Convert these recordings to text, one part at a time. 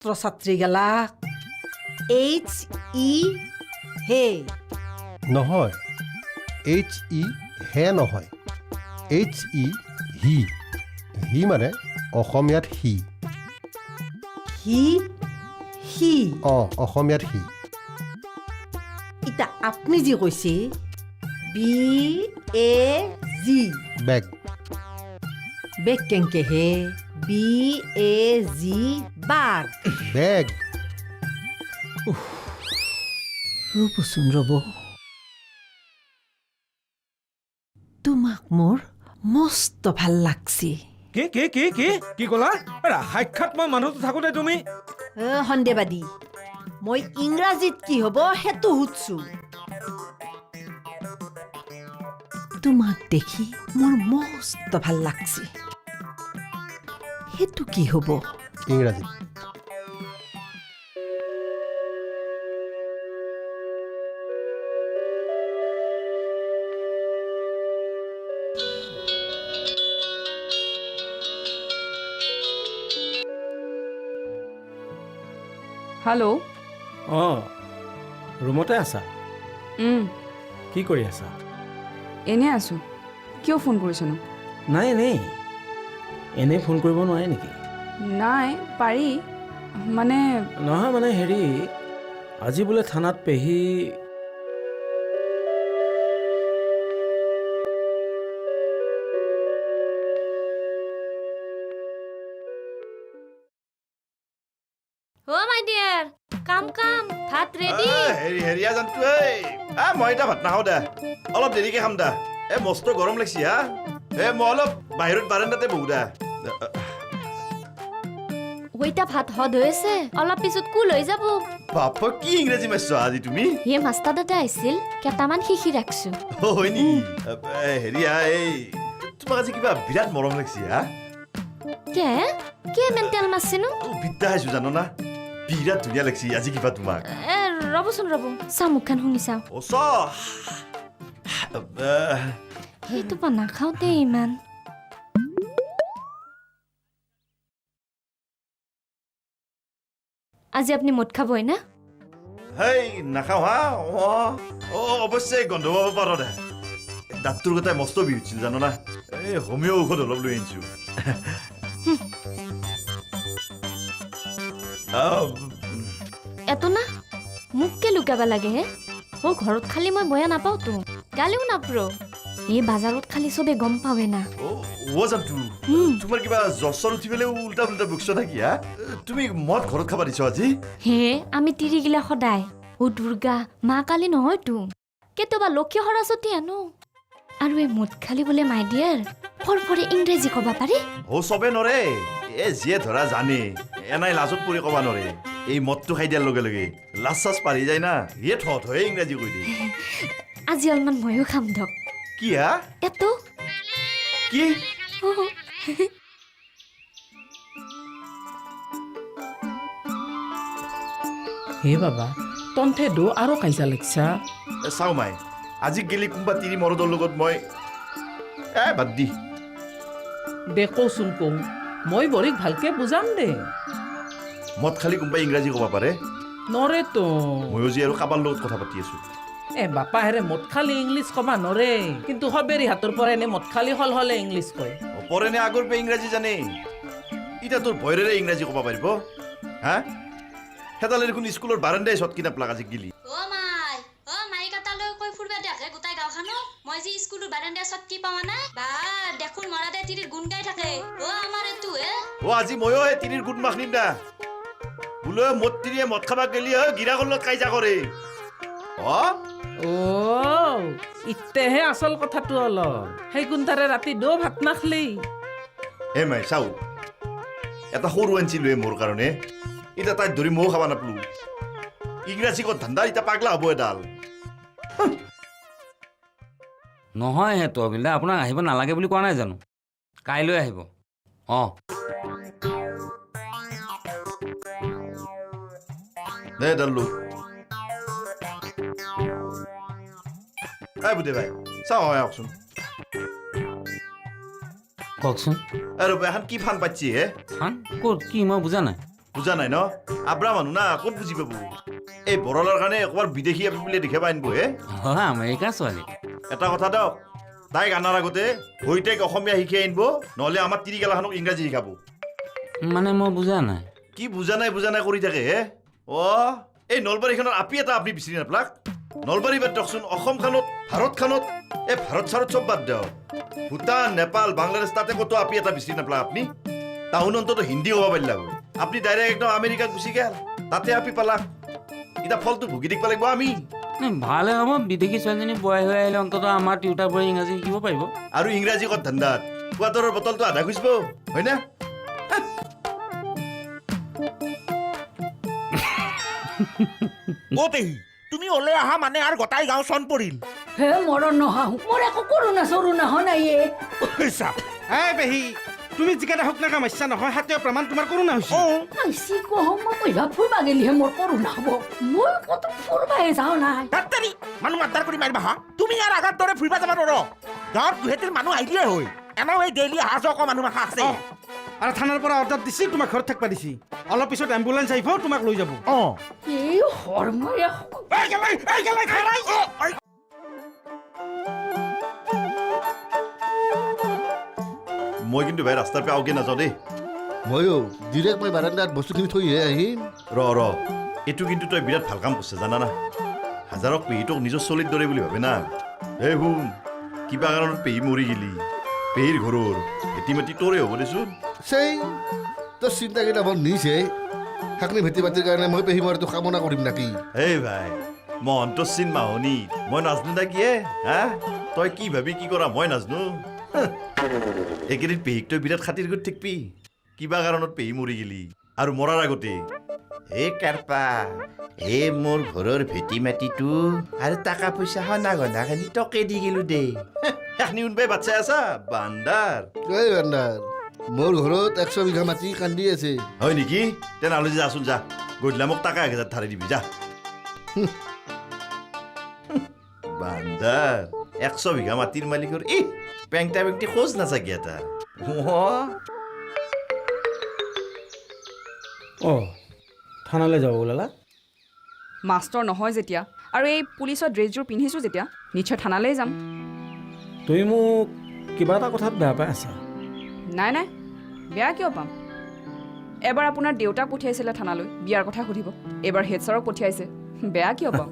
ছাত্ৰ ছাত্ৰীগেলাক HE হে নহয় HE হে নহয় HE হি হি মানে অসমীয়াত হি হি অসমীয়াত হি ইতা আপুনি যি কৈছে BAG বেগ বেগ কেংকে হে BAG বাঘ বেগ ৰ'বচোন ৰ'ব তোমাক মোৰ মস্ত ভাল লাগছে কি ক'লা সাক্ষাৎ মই মানুহটো থাকোঁতে তুমি সন্দেহবাদী মই ইংৰাজীত কি হ'ব সেইটো সুধছো তোমাক দেখি মোৰ মস্ত ভাল লাগছে সেইটো কি হ'ব ইংৰাজীত হেল্ল' অঁ ৰুমতে আছা কি কৰি আছা এনে আছোঁ কিয় ফোন কৰিছনো নাই এনেই ফোন কৰিব নোৱাৰে নেকি নাই পাৰি মানে নহয় মানে হেৰি আজি বোলে থানাত পেহী Oh my dear, come, ভাত ready? হেৰিয়া জানতো মই এতিয়া ভাত নাখাওঁ দে অলপ দেৰিকে খাম দে মস্ত গৰম লাগছি হা মই অলপ বাহিৰত বাৰাণ্ডাতে বহো দে ওইটা ভাত হদ হৈছে অলপ পিছত কুল হৈ যাব বাপা কি ইংৰাজী মাৰিছ আজি তুমি হে মাষ্টাৰ দাদা আহিছিল কেইটামান শিকি ৰাখছো হয় নেকি হেৰিয়া তোমাক আজি কিবা বিৰাট মৰম লাগছি হা কে মেণ্টেল মাৰছিনো বিদ্যা আহিছো জানো না বিৰাট ধুনীয়া লাগছি আজি কিবা তোমাক ৰ'বচোন চাহ মুখখন শুনি চাওঁ সেইটো পা নাখাওঁতে ইমান আজি আপুনি মদ খাবই না হেই নাখাওঁ হা অৱশ্যে গন্ধ পাব পাৰ দে দাঁতটোৰ কথাই মস্ত বিহ উঠিছিল জানো না হোমিঅ' ঔষধ অলপ লৈ আনিছো এটো না মোককে লুকাব লাগে হে ঘৰত খালি মই বয়া নাপাওঁতো গালিও নাপৰো এই বাজাৰত খালি চবে গম পাৱে না জানতো তোমাৰ কিবা জ্বৰ উঠি পেলাই উল্টা উল্টা বুকছ থাকি হা তুমি মদ ঘৰত খাবা দিছ আজি হে আমি তিৰিগিলা সদায় দুৰ্গা মা কালি নহয়তো কেতিয়াবা লক্ষ্মী সৰস্বতী আনো আৰু এই মদ খালি বোলে মাই ডিয়াৰ ফৰফৰে ইংৰাজী ক'ব পাৰি চবে নৰে যিয়ে ধৰা জানে এনাই লাজত পৰি ক'বা নৰে এই মদটো খাই দিয়াৰ লগে লগে লাজ চাজ পাৰি যায় না থয়ে ইংৰাজী কৈ দিয়ে আজি অলপমান ময়ো খাম ধক কি হা এটো কি হে বাবা তন্থে দো আৰু কাইজা লাগছা চাও মাই আজি গেলি কোনোবা তিৰি মৰদৰ লগত মই বাদ দি দে কচোন কওঁ মই বৰিক ভালকে বুজাম দে মদ খালি কোনোবাই ইংৰাজী ক'ব পাৰে নৰেতো ময়ো যি আৰু কাবাৰ লগত কথা পাতি আছো বাপা হেৰে মদ খালি ইংলিছ কবা নৰে কিন্তু সবেৰি হাতৰ পৰা এনে মদ খালি হল হলে ইংলিছ কয় পৰেনে আগৰ পে ইংৰাজী জানে এতিয়া তোৰ ভয়ৰে ইংৰাজী ক'ব পাৰিব হা হেতালে দেখোন স্কুলৰ বাৰাণ্ডাই চট কিনা প্লাক আজি গিলি মাই কাটালৈ কৈ ফুৰবা দেখে গোটাই গাঁওখানো মই যি স্কুলৰ বাৰাণ্ডা চটকি পাৱা নাই বা দেখোন মৰাদে তিৰিৰ গুণ গাই থাকে আমাৰ এটো আজি ময়ো এই তিৰিৰ গুণ মাখনিম দা বোলে মদ তিৰিয়ে মদ খাবা গেলি গিৰাকৰ লগত কাইজা কৰে ইতেহে আচল কথাটো অলপ সেই গুণটাৰে ৰাতি দো ভাত নাখলি মাই চাও এটা সৰু আনছি লৈ মোৰ কাৰণে এতিয়া তাইক ধৰি ময়ো খাবা নাপলো ইংৰাজী কত ধান্দা এতিয়া পাগলা হ'ব এডাল নহয় হে তহবিলদা আপোনাক আহিব নালাগে বুলি কোৱা নাই জানো কাইলৈ আহিব দে ডাল্লু বুধে ভাই চাওঁ আহকচোন কওকচোন আৰু এখন কি ফান পাচ্ছি হে ফান ক'ত কি মই বুজা নাই বুজা নাই ন আব্ৰা মানুহ না ক'ত বুজি পাব এই বৰলাৰ কাৰণে একবাৰ বিদেশী আপি বুলি দেখাব আনিব হে হয় আমেৰিকাৰ ছোৱালী এটা কথা দিয়ক তাইক আনাৰ আগতে হৈ তাইক অসমীয়া শিকাই আনিব নহ'লে আমাৰ তিৰিগেলাখনক ইংৰাজী শিকাব মানে মই বুজা নাই কি বুজা নাই কৰি থাকে হে এই নলবাৰীখনত আপি এটা আপুনি বিচাৰি নাপালাক নলবাৰী বাদ দিয়কচোন অসমখনত ভাৰতখনত এই ভাৰত চাৰত চব বাদ দিয়ক ভূটান নেপাল বাংলাদেশ তাতে ক'তো আপি এটা বিচাৰি নাপালাক আপুনি টাউন অন্তত হিন্দী ক'ব পাৰিলা হয় আপুনি ডাইৰেক্ট একদম আমেৰিকাত গুচি গেল তাতে আপি পালাক এতিয়া ফলটো ভুগি দিব লাগিব আমি ভালে হ'ব বিদেশী ছোৱালীজনী বোৱাই হৈ আহিলে অন্ততঃ আমাৰ টিউটাৰবোৰে ইংৰাজী শিকিব পাৰিব আৰু ইংৰাজী ক'ত ধান্দাত কোৱাটাৰৰ বটলটো আধা খুজিব হয়নে অ পেহী তুমি ওলাই আহা মানে আৰু গোটাই গাঁও চন পৰিল হে মৰণ নহাও মোৰ একো কৰোণা চৰোণা হোৱা নাই এই পেহী তুমি যিকেইটা হওক নাকাম ইচ্ছা নহয় হাতীয় প্ৰমাণ তোমাৰ কৰোণা হৈছে আইছি কহম মই কইবা ফুৰবা গেলিহে মোৰ কৰোণা হ'ব মই কত ফুৰবাই যাওঁ নাই ডাক্তাৰী মানুহ মাতাৰ কৰি মাৰিবা হা তুমি ইয়াৰ আগত দৰে ফুৰিবা যাব নোৱাৰো গাঁৱত গুৱাহাটীৰ মানুহ আহিলে হয় এনেও এই ডেইলি অহা যোৱা কৰা মানুহ মাখা আছে আৰু থানাৰ পৰা অৰ্ডাৰ দিছি তোমাক ঘৰত থাকিবা দিছি অলপ পিছত এম্বুলেঞ্চ আহিব তোমাক লৈ যাব এই হৰমৰে মই কিন্তু ভাই ৰাস্তাৰ পৰা আওগে নাযাওঁ দেই ময়ো ডিৰেক্ট মই বাৰাণ্ডাত বস্তুখিনি থৈহে আহিম ৰ এইটো কিন্তু তই বিৰাট ভাল কাম কৰিছে জানা না হাজাৰক পেহীটোক নিজৰ চলিৰ দৰে বুলি ভাবে না এই শুন কিবা কাৰণত পেহী মৰি গেলি পেহীৰ ঘৰৰ ভেটি মাটি তোৰে হ'ব দেচোন সেই তোৰ চিন্তাকেইটা বৰ নিছে শাকনি ভেটি মাটিৰ কাৰণে মই পেহী মৰাটো কামনা কৰিম নাকি এই ভাই মহন্তৰ চিন মাহনি মই নাজনো না কিয়ে হা তই কি ভাবি কি কৰা মই নাজনো এইকেইদিন পেহীক তই বিৰাট খাতিৰ কৰি থাকিবি কিবা কাৰণত পেহী মৰি গেলি আৰু মৰাৰ আগতে হে কাৰপা হে মোৰ ঘৰৰ ভেটি মাটিটো আৰু টকা পইচা সনা গনাখিনি টকে দি গেলো দেই এখনি উনবাই বাচ্চাই আছা বান্দাৰ এই বান্দাৰ মোৰ ঘৰত 100 বিঘা মাটি কান্দি আছে হয় নেকি তেনেহ'লে যাচোন যা গধূলা মোক টকা 1000 ধাৰে দিবি যা বান্দাৰ 100 বিঘা মাটিৰ মালিকৰ পেংটা পেংটি খোজ নাচাকি এটা থানালৈ যাব ওলালা মাষ্টৰ নহয় যেতিয়া আৰু এই পুলিচৰ ড্ৰেছযোৰ পিন্ধিছোঁ যেতিয়া নিশ্চয় থানালৈ যাম তুমি মোক কিবা এটা কথাত বেয়া পাই আছা নাই নাই বেয়া কিয় পাম এবাৰ আপোনাৰ দেউতাক পঠিয়াইছিলে থানালৈ বিয়াৰ কথা সুধিব এইবাৰ হেড ছাৰক পঠিয়াইছে বেয়া কিয় পাম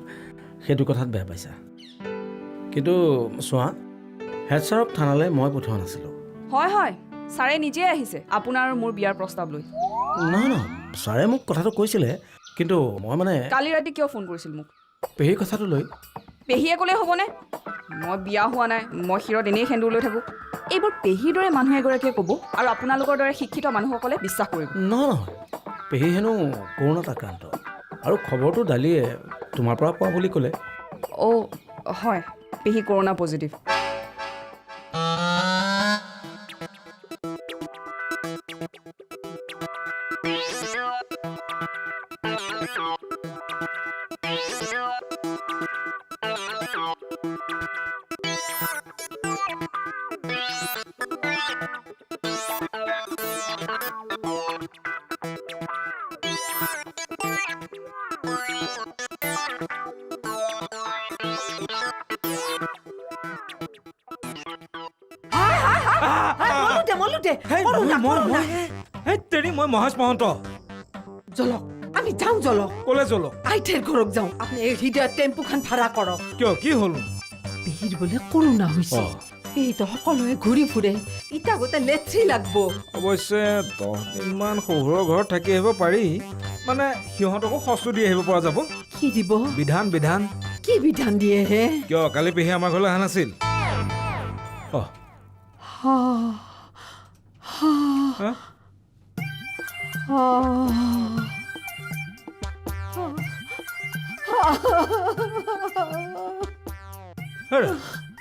সেইটো কথাত বেয়া পাইছা কিন্তু চোৱা হেড ছাৰক থানালৈ মই পঠোৱা নাছিলোঁ হয় হয় ছাৰে নিজে আহিছে আপোনাৰ আৰু মোৰ বিয়াৰ প্ৰস্তাৱ লৈ নহয় ছাৰে মোক কথাটো কৈছিলে কিন্তু মই মানে কালি ৰাতি কিয় ফোন কৰিছিল মোক পেহী কথাটো লৈ পেহীয়ে ক'লে হ'বনে মই বিয়া হোৱা নাই মই শিৰত এনেই সেন্দুৰ লৈ থাকোঁ এইবোৰ পেহীৰ দৰে মানুহ এগৰাকীয়ে ক'ব আৰু আপোনালোকৰ দৰে শিক্ষিত মানুহসকলে বিশ্বাস কৰিব নহয় পেহী হেনো কৰোণাত আক্ৰান্ত আৰু খবৰটো দালিয়ে তোমাৰ পৰা পোৱা বুলি ক'লে অ' হয় পেহী কৰোণা পজিটিভ মই মহেশ মহন্ত জলক আমি যাওঁ জলক ক'লে জলক আইঠেৰ ঘৰত যাওঁ আপুনি এই হৃদয়ত টেম্পুখন ভাড়া কৰক কিয় কি হ'ল পেহীৰ বোলে কৰোণা হৈছে পেহীতো সকলোৱে ঘূৰি ফুৰে ইটা গোটেই লেথ্ৰি লাগব অৱশ্যে 10 দিনমান শহুৰৰ ঘৰত থাকি আহিব পাৰি মানে সিহঁতকো সঁচু দি আহিব পৰা যাব কি দিব বিধান কি বিধান দিয়ে হে কিয় কালি পেহী আমাৰ ঘৰলৈ অহা নাছিল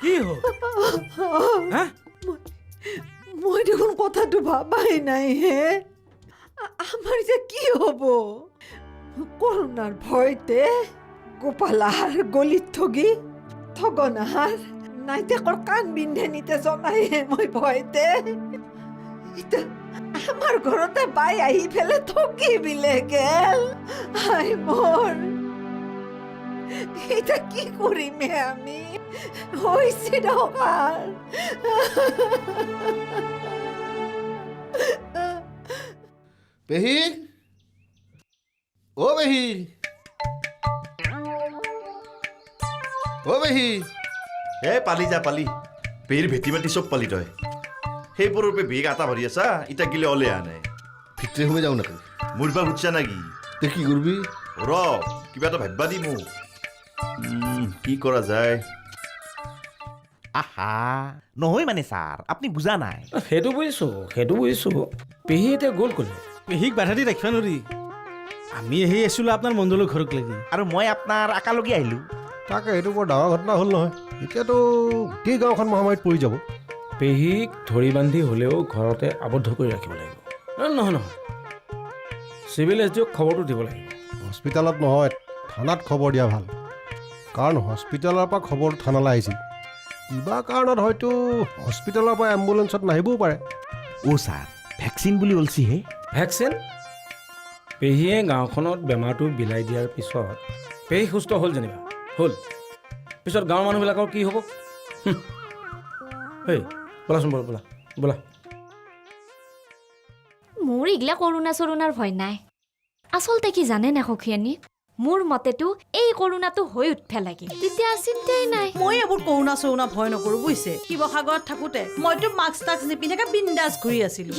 কি হ'ল মই দেখোন কথাটো ভাবাই নাই হে আমাৰ যে কি হ'ব কৰোণাৰ ভয়তে গোপালাৰ গলিত ঠগি ঠগনাহাৰ নাইতেকৰ কাণ বিন্ধে নিতে জনাইহে মই ভয়তে ইতা আমার ঘরতে বাই আহি ফেলে থকি বিলে গেল আই মোর এটা কি করিমে আমি হইছে ডকার পেহী অ' পেহী অ' পেহী এ পালি যা পালি পেহীৰ ভেটি মাটি চব পালি তই সেইবোৰৰ পে বেগ আটা ভৰি আছা ইটা গিলে অলে আনে ভিতৰে সোমাই যাওঁ নেকি মূৰবা উঠছা নাকি তে কি কৰিবি ৰ কিবা এটা ভাবিবা দি মোক কি কৰা যায় আহা নহয় মানে ছাৰ আপুনি বুজা নাই সেইটো বুজিছোঁ পেহী এতিয়া গ'ল ক'লে পেহীক বাধা দি ৰাখিবা নোৱাৰি আমি আহি আছিলোঁ আপোনাৰ মণ্ডলৰ ঘৰক লাগি আৰু মই আপোনাৰ একালগে আহিলোঁ তাকে এইটো বৰ ডাঙৰ ঘটনা হ'ল নহয় এতিয়াতো গোটেই গাঁওখন মহামাৰীত পৰি যাব পেহীক ধৰি বান্ধি হ'লেও ঘৰতে আবদ্ধ কৰি ৰাখিব লাগিব নহয় চিভিল এছ.ডি.অ'ক খবৰটো দিব লাগিব হস্পিটেলত নহয় থানাত খবৰ দিয়া ভাল কাৰণ হস্পিটেলৰ পৰা খবৰটো থানালৈ আহিছিল কিবা কাৰণত হয়তো হস্পিটেলৰ পৰা এম্বুলেঞ্চত নাহিবও পাৰে অ' ছাৰ ভেকচিন বুলি ওলছিহে ভেকচিন পেহীয়ে গাঁওখনত বেমাৰটো বিলাই দিয়াৰ পিছত পেহী সুস্থ হ'ল যেনিবা হ'ল পিছত গাঁৱৰ মানুহবিলাকৰ কি হ'ব হেই ব'লাচোন ব'লা মোৰ এইগিলা কৰোণা চৰোণাৰ ভয় নাই আচলতে কি জানে নে সখীয়ানী মোৰ মতেতো এই কৰোণাটো হৈ উঠবা লাগে তেতিয়া চিন্তাই নাই মই এইবোৰ কৰোণা চৰোণা ভয় নকৰোঁ বুজিছে শিৱসাগৰত থাকোঁতে মইতো মাস্ক টাস্ক নিপিন্ধাকে বিন্দাছ ঘূৰি আছিলোঁ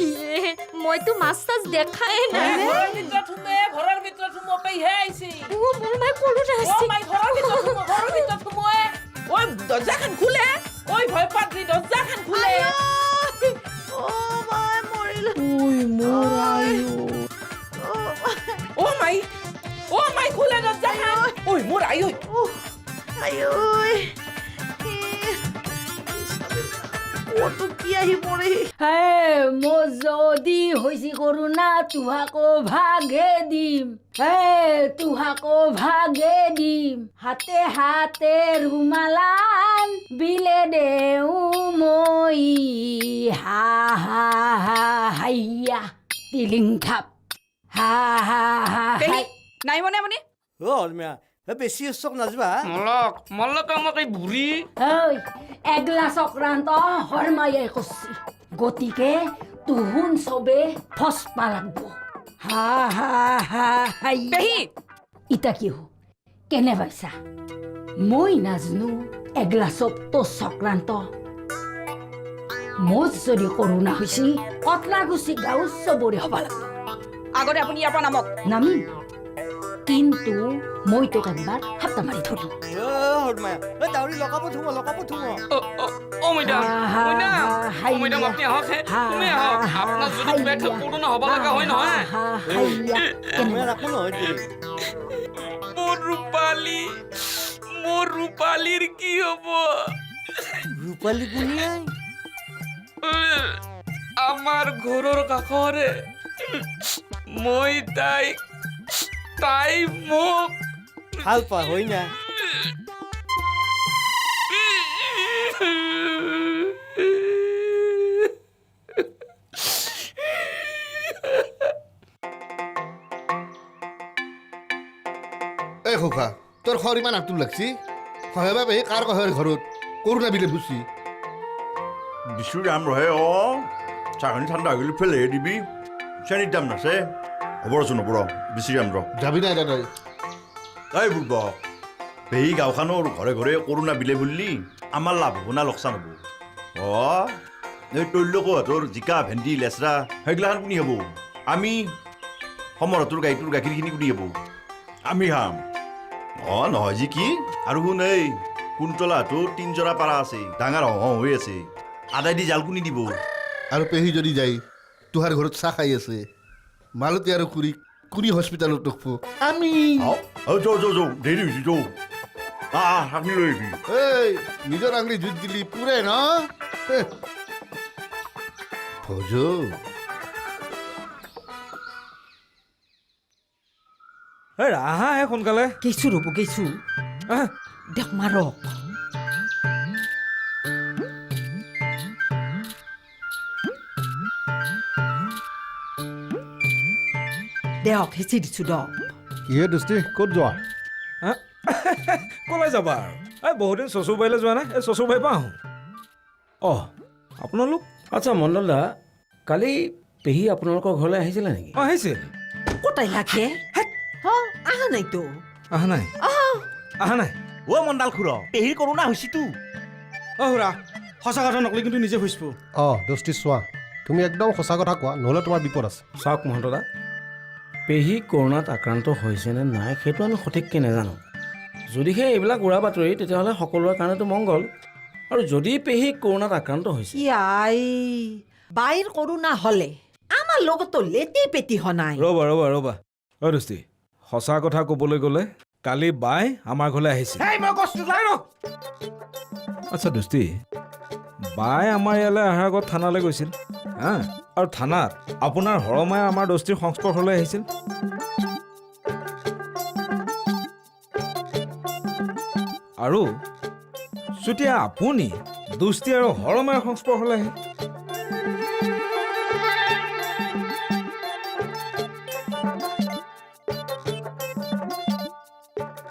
মইতো মাছ চাছ দেখাই নাই ঘৰৰ ভিতৰত সোমাব পেহে আহিছে মোৰ মাই কৰোণা আছে ঘৰৰ ভিতৰত সোমোৱে ঐ দৰ্জাখন খোলে ঐ ভয় পাত্ৰী দৰ্জাখন খোলে ও মাই খোলে দৰ্জাখন ঐ মোৰ আই মোৰ যদি হৈছি কৰোণা তোহাকো ভাগে দিম তোহাকো ভাগে দিম হাতে হাতে ৰুমালান বিলে দেও মই হা হা হা হাইয়া টিলিং খাপ হা হা হা পেহী নাই মনে আপুনি বেছি উৎসৱ নাযাবা মল্লক আমাক এই বুঢ়ী ঐ এগলা চক্ৰান্ত হৰমাইয়াই কৰছি গতিকে তুহুন চবে ফচপা লাগব হা হা হা হাইয়া পেহী ইতা কি হো কেনে পাইছা মই নাজনো এগলা চব তো চক্ৰান্ত মোৰ যদি কৰোণা হৈছি কটলাগুচি গাঁও চবৰে হ'ব লাগিব আগতে আপুনি ইয়াৰ পৰা নামক নামি কিন্তু মই তোক একবাৰ হাপ্তা মাৰি ধৰিম দাউৰি লগাব থোম অ মেডাম মেডাম আপুনি আহকহে তুমি আহক আপোনাৰ যদি কিবা এটা কৰোণা হ'ব লগা হয় নহয় মোৰ ৰূপালীৰ কি হ'ব ৰূপালী কোনিয়াই আমাৰ ঘৰৰ কাষৰে মই তাই মোক ভাল পা হৈ না এই খোখা তোৰ খৰ ইমান আঁতোৰ লাগছি সহায়বা পেহী কাৰ কহৰ ঘৰত কৰোণা বিলে বুচি বিচুৰ দাম ৰহে চাহনি ঠাণ্ডা হৈ গ'লে ফেলেহে দিবি চেনীৰ দাম নাছে হ'ব ৰচোন হ'ব বেছি দাম ৰ যাবি নাই তই এই বুৰ্ব পেহী গাঁওখনৰ ঘৰে ঘৰে কৰোণা বিলে বুলিলি আমাৰ লাভ হ'ব না লোকচান হ'ব এই তৈল্যকো হাতৰ জিকা ভেন্দি লেচৰা সেইগিলাখান কোনি হ'ব আমি সমৰহঁতৰ গাইটোৰ গাখীৰখিনি কোনি হ'ব আমি খাম নহয় যি কি আৰু শুন এই কুন্তলাহঁতৰ 3 জোৰা পাৰা আছে ডাঙৰ হৈ আছে আদাই দি জাল কোনি দিব আৰু পেহী যদি যায় তোহাৰ ঘৰত চাহ খাই আছে মালতী আৰু কুৰি কুনি হস্পিটেলত ৰখব আমি যৌ দেৰি হৈছে যৌ শাকনি লৈ আহিবি এই নিজৰ আঙুলি জুইত দিলি পুৰে ন ভজ আহা হে সোনকালে কিছু ৰ'ব কিছু দেখ মাৰক দেহক হেঁচি দিছোঁ দ কিহে দৃষ্টি ক'ত যোৱা ক'লৈ যাবা আৰু এই বহুদিন চচুৰবাৰীলৈ যোৱা নাই এই চচুৰবাৰীৰ পৰা আহোঁ অঁ আপোনালোক আচ্ছা মণ্ডল দা কালি পেহী আপোনালোকৰ ঘৰলৈ আহিছিলে নেকি অঁ আহিছিল ক'তাই লাগে আহা নাইতো অহা নাই অহা নাই অ' মণ্ডাল খুৰ পেহীৰ কৰোণা হৈছিতো অ খুৰা সঁচা কথা নকলি কিন্তু নিজে খুজিব অঁ দৃষ্টি চোৱা তুমি একদম সঁচা কথা কোৱা নহ'লে তোমাৰ বিপদ আছে চাওক মহন্ত দা পেহী কৰোণাত আক্ৰান্ত হৈছে নে নাই সেইটো আমি সঠিককৈ নাজানো যদিহে এইবিলাক উৰা বাতৰি তেতিয়াহ'লে সকলোৰে কাৰণেতো মংগল আৰু যদি পেহী কৰোণাত আক্ৰান্ত হৈছে ইয়াই বাইৰ কৰোণা হ'লে আমাৰ লগতো লেটি পেটি হনাই ৰ'বা ৰ'বা ৰ'বা অ' দোস্তি সঁচা কথা ক'বলৈ গ'লে কালি বাই আমাৰ ঘৰলৈ আহিছিল মই কৈছোঁ যাই ৰ আচ্ছা দোস্তি বাই আমাৰ ইয়ালৈ অহাৰ আগত থানালৈ গৈছিল হা আৰু থানাত আপোনাৰ হৰমাই আমাৰ দোস্তিৰ সংস্পৰ্শলৈ আহিছিল আৰু যেতিয়া আপুনি দোস্তি আৰু হৰমাৰ সংস্পৰ্শলৈ আহে